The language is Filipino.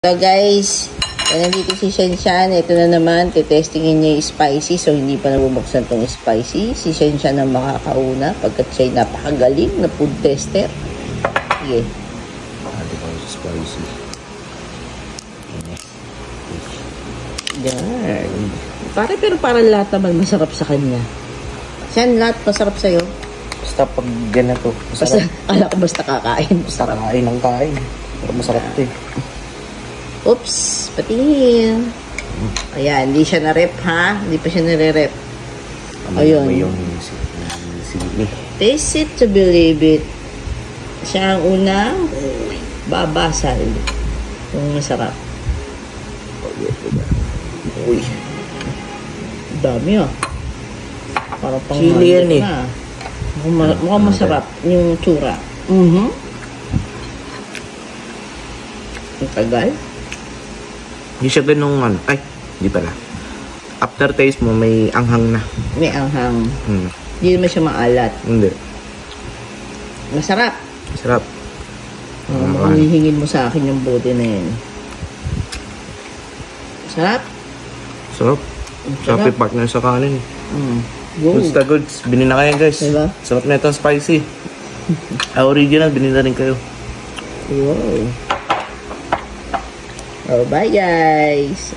So guys, nandito si Shenshan. Ito na naman, titestingin niya yung spicy. So hindi pa nabubuksan tong spicy. Si Shenshan ang makakauna pagkat siya'y napakagaling na food tester. Sige. Ate ko yung spicy. Yan. Pero parang lahat naman masarap sa kanya. Saan lahat masarap sa'yo? Basta pag ganito, Basta, masarap. kala ko basta kakain. Basta kain ng kain. Pero masarap ito eh. Oops, patingin. Ayan, hindi siya na-rep ha. Hindi pa siya nare-rep. Ayun. May yung sili. Taste it to believe it. Siya ang unang babasal. Kung masarap. Uy. Dami ah. Parang pang Chili yan eh. Mukhang masarap yung tsura. Ang tagal. Hindi siya ganung ano. Ay, hindi pala. Aftertaste mo, may anghang na. May anghang. Hindi naman siya maalat. Hindi. Masarap. Sarap. Mukhang hihingin mo sa akin yung bote na yun. Sarap. Sarap. Sarap yung partner sa kanin. Go. Goods na goods. Bili na kayo guys. Diba? Sarap na itong spicy. Original, bili na rin kayo. Wow. Oh, bye guys.